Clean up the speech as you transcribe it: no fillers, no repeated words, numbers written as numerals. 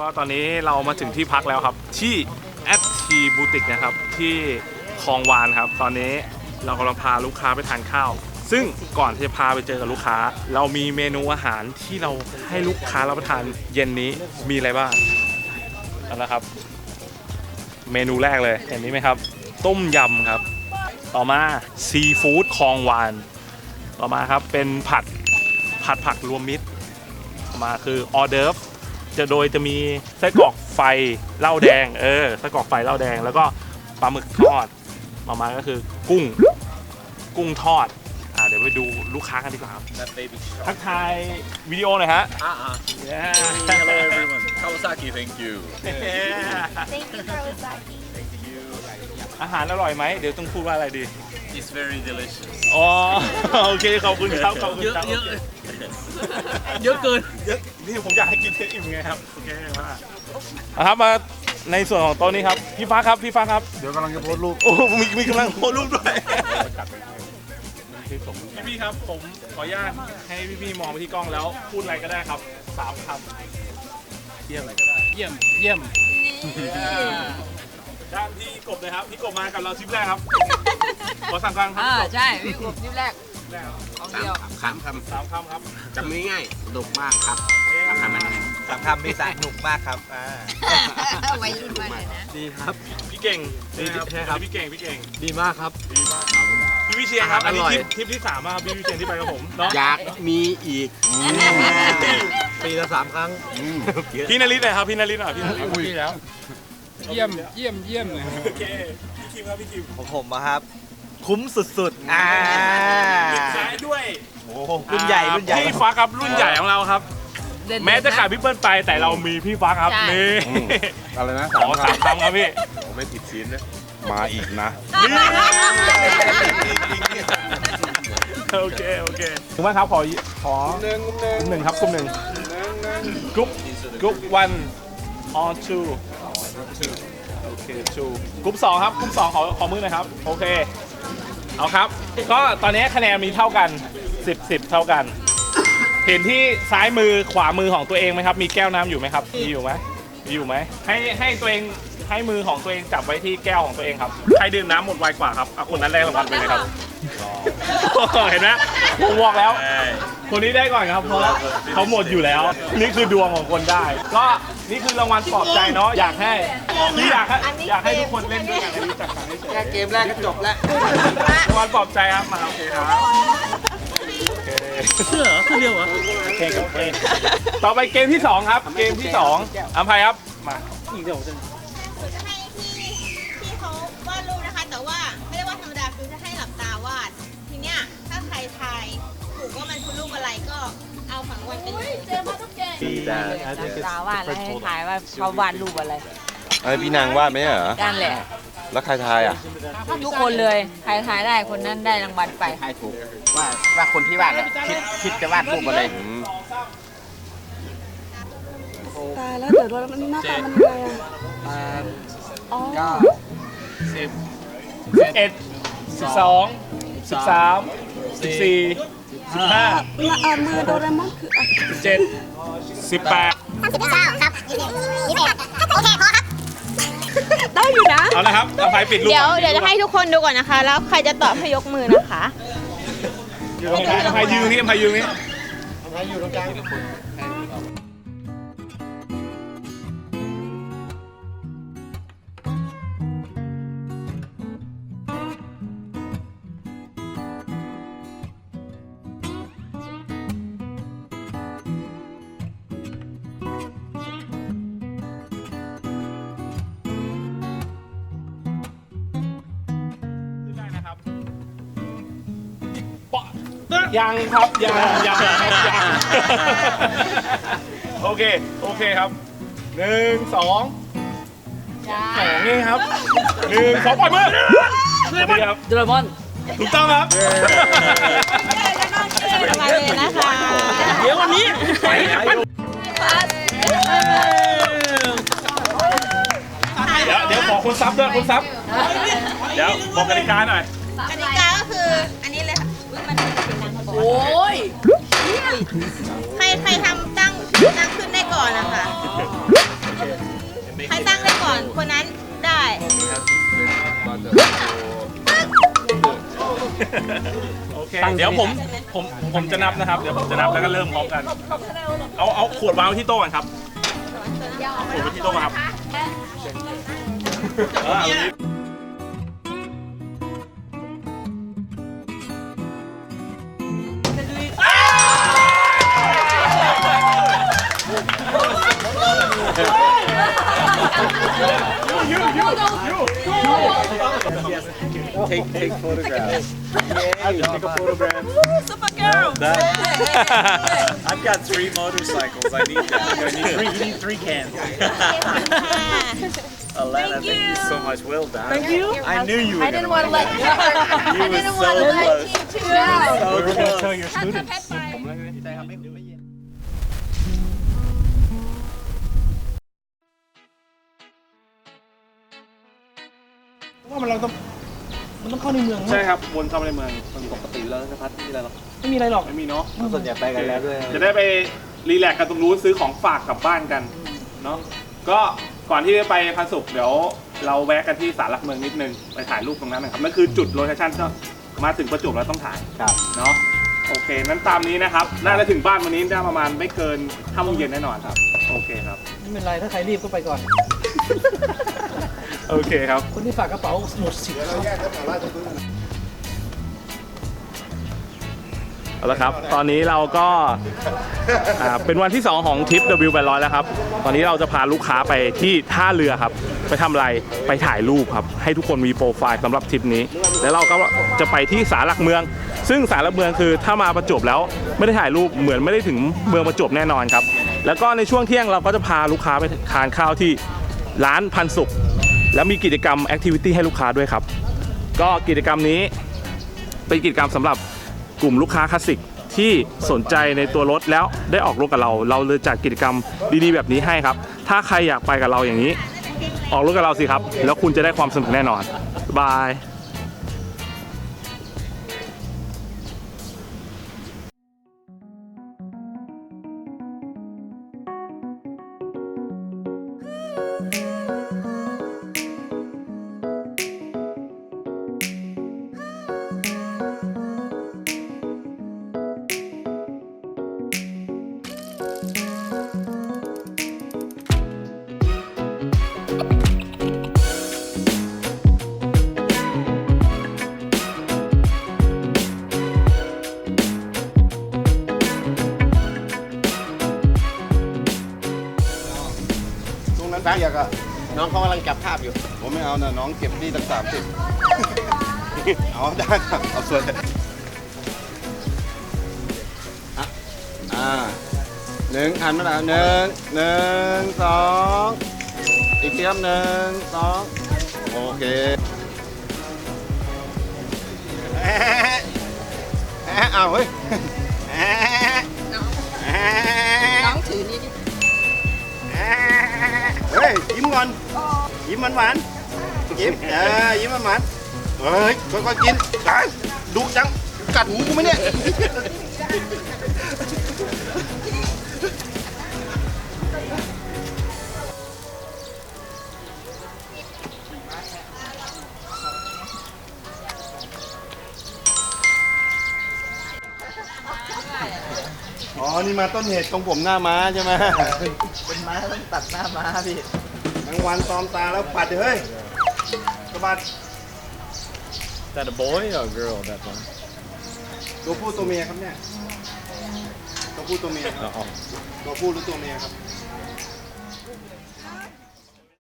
ก็ตอนนี้เรามาถึงที่พักแล้วครับที่แอดทีบูติกนะครับที่คลองวานครับตอนนี้เรากำลังพาลูกค้าไปทานข้าวซึ่งก่อนที่จะพาไปเจอกับลูกค้าเรามีเมนูอาหารที่เราให้ลูกค้ารับประทานเย็นนี้มีอะไรบ้างเอาละครับเมนูแรกเลยเห็นนี้ไหมครับต้มยำครับต่อมาซีฟู้ดคลองวานต่อมาครับเป็นผัดผักรวมมิตรต่อมาคือออเดิร์ฟจะมีไส้กรอกไฟเหล้าแดงไส้กรอกไฟเหล้าแดงแล้วก็ปลาหมึกทอดต่อมาก็คือกุ้งทอดเดี๋ยวไปดูลูกค้ากันดีกว่าครับทักทายวิดีโอหน่อยฮะHello everyone. Kawasaki, thank you. Thank you, Kawasaki. อาหารอร่อยไหมเดี๋ยวต้องพูดว่าอะไรดี It's very delicious. อ๋อโอเคขอบคุณครับขอบคุณครับ เยอะเกิน นี่ผมอยากให้กินเทอิ่มไงครับโอเคมากครับมาในส่วนของโต๊ะนี้ครับพี่ฟ้าครับเดี๋ยวกำลังจะโพสรูปโอ้มีกำลังโพสรูปด้วยพี่ครับผมขออนุญาตให้พี่มองไปที่กล้องแล้วพูดอะไรก็ได้ครับ3 คำเยี่ยมอะไรก็ได้เยี่ยมด้านพี่กบเลยครับพี่กบมากับเราทริปแรกครับขอสั่งการครับใช่พี่กบทริปแรก เอา เดียว 3 คำ 3 คำครับ จำง่ายๆสนุกมากครับ3 คำมัน 3 คำมีสนุกมากครับวัยรุ่นมากเลยนะ ดีครับ พี่เก่ง ดีครับ พี่เก่งดีมากครับ พี่วิเชียนครับอันนี้ อร่อย ทริปที่3ครับพี่วิเชียนที่ไปกับผมเนาะ อยากมีอีก ปีละ3 ครั้ง พี่นฤทธิ์เลยครับพี่นฤทธิ์หน่อยพี่นฤทธิ์ ดีแล้ว เยี่ยมเลย โอเคพี่คิมครับพี่คิม ของผมครับ คุ้มสุดๆปิดท้ายด้วย รุ่นใหญ่พี่ฟ้าครับรุ่นใหญ่ของเราครับ แม้จะขาดพี่เปิ้ลไปแต่เรามีพี่ฟ้าครับนี่ อะไรนะ ขอ3 คำครับพี่ ผมไม่ผิดศีลนะมาอีกนะ โอเคถูกไหมครับขอกลุ่มหนึ่งครับกลุ่มหนึ่งกรุ๊ป one on two โอเค two กรุ๊ป 2ครับกรุ๊ป 2ขอมือหน่อยครับโอเคเอาครับก็ตอนนี้คะแนนมีเท่ากัน10เท่ากันเห็นที่ซ้ายมือขวามือของตัวเองไหมครับมีแก้วน้ำอยู่ไหมครับมีอยู่ไหมให้ตัวเองให้มือของตัวเองจับไว้ที่แก้วของตัวเองครับใครดื่มน้ำหมดไวกว่าครับเอาคนนั้นได้รางวัลไปเลยครับเห็นไหมผมบอกแล้วคนนี้ได้ก่อนครับเพราะเขาหมดอยู่แล้วนี่คือดวงของคนได้ก็นี่คือรางวัลปลอบใจเนาะอยากให้ทุกคนเล่นด้วยกันรู้จักกันให้เฉย แค่เกมแรกก็จบแล้ว รางวัลปลอบใจครับมาโอเคครับขึ้นเร็วเหรอโอเคต่อไปเกมที่2ครับเกมที่2อัมภัยครับมาจะให้พี่เขาวาดรูปนะคะ แต่ว่าไม่ได้วาดธรรมดาคือจะให้หลับตาวาด ทีเนี้ยถ้าใครทายถูกว่ามันคือรูปอะไรก็เอาของรางวัลไปเลยเจอมาทุกเกม ตาวาดแล้วให้ทายว่าเขาวาดรูปอะไร พี่นางวาดไหมเหรอ นั่นแหละ แล้วใครทายอ่ะ ทุกคนเลยใครทายได้คนนั้นได้รางวัลไป ทายถูกว่าคนที่วาดคิดจะวาดรูปอะไร ตายแล้วเดี๋ยวมันหน้าตามันยังไงอ่ะอ๋อ 11 12 13 14 15 มือโดเรมอนคืออ่ะ 17 18 ครับโอเคพอครับ ได้อยู่นะ เอาละครับอัมภัยปิดรูป เดี๋ยวจะให้ทุกคนดูก่อนนะคะ แล้วใครจะตอบให้ยกมือนะคะ อัมภัยยืนนี่อัมภัยยืนนี่ได้นะครับยังครับยังโอเคครับ1 2 2นี่ครับ1 2ปล่อยมือนี่ครับ โดเรมอน ถูกต้องครับ มาเลยนะคะ เดี๋ยววันนี้ไปเดี๋ยวขอคนซับด้วยคนซับเดี๋ยวบอกกติกาหน่อย กติกาก็คืออันนี้เลยค่ะ โอ้ย ใครทำตั้งขึ้นได้ก่อนนะคะ โอเค เดี๋ยวผมจะนับนะครับ เดี๋ยวผมจะนับแล้วก็เริ่มพร้อมกัน เอาขวดวางไว้ที่โต๊ะกันครับขวดไว้ที่โต๊ะครับเอานี้ Take photographs. Take a photograph. I've got 3 motorcycles. I need that. You need 3 cans. Alana, thank you so much. Well done. Thank you. I knew you were I didn't want to let you. You were so close. So close. Tell your students. ว่ามันต้องเข้าในเมือง ใช่ครับวนเข้าไปในเมืองปกติแล้วนะครับไม่มีอะไรหรอก ไม่มีอะไรหรอก ไม่มีเนาะ ส่วนใหญ่ไปกันแล้วด้วย จะได้ไปรีแลกซ์กันตรงนู้นซื้อของฝากกลับบ้านกันเนาะก็ก่อนที่จะไปพันสุขเดี๋ยวเราแวะกันที่ศาลหลักเมืองนิดนึงไปถ่ายรูปตรงนั้นนะครับนั่นคือจุดโลเคชั่นก็มาถึงประจวบแล้วต้องถ่าย ครับ เนาะโอเคนั้นตามนี้นะครับน่าจะถึงบ้านวันนี้ได้ประมาณไม่เกิน5 โมงเย็นแน่นอนครับโอเคครับ ไม่เป็นไรถ้าใครรีบก็ไปก่อน โอเคครับ คนที่ฝากกระเป๋าหมดสิทธิ์ครับ เอาละครับตอนนี้เราก็เป็นวันที่ 2 ของทริป W800 แล้วครับตอนนี้เราจะพาลูกค้าไปที่ท่าเรือครับไปทำอะไรไปถ่ายรูปครับให้ทุกคนมีโปรไฟล์สำหรับทริปนี้แล้วเราก็จะไปที่ศาลหลักเมืองซึ่งศาลหลักเมืองคือถ้ามาประจวบแล้วไม่ได้ถ่ายรูปเหมือนไม่ได้ถึงเมืองประจวบแน่นอนครับแล้วก็ในช่วงเที่ยงเราก็จะพาลูกค้าไปทานข้าวที่ร้านพันสุขแล้วมีกิจกรรมแอคทิวิตี้ให้ลูกค้าด้วยครับก็กิจกรรมนี้เป็นกิจกรรมสำหรับกลุ่มลูกค้าคลาสสิกที่สนใจในตัวรถแล้วได้ออกรถกับเราเลยจัดกิจกรรมดีๆแบบนี้ให้ครับถ้าใครอยากไปกับเราอย่างนี้ออกรถกับเราสิครับแล้วคุณจะได้ความสนุกแน่นอนบายตรงนั้นเปียกอะน้องเขากำลังจับภาพอยู่ ผมไม่เอานะน้องเก็บนี่ตั้ง30เอาได้ครับเอาส่วนหนึ่งหันมาแล้วหนึ่งสองอีกทีครับ1 2โอเคเอาเฮ้ยน้องถือนี่ดิเฮ้ยยิ้มก่อนยิ้มหวานๆยิ้มยิ้มหวานๆเฮ้ยค่อยๆกินดุจังกัดหูกูไหมเนี่ยอ๋อนี่มาต้นเหตุตรงผมหน้าม้าใช่ไหมเป็นม้าต้องตัดหน้าม้าพี่ทั้งวันตอมตาแล้วปัดเฮ้ยกระบาด Is that a boy or a girl? That one. ตัวผู้ตัวเมียครับเนี่ยตัวผู้ตัวเมียครับตัวผู้หรือตัวเมียครับ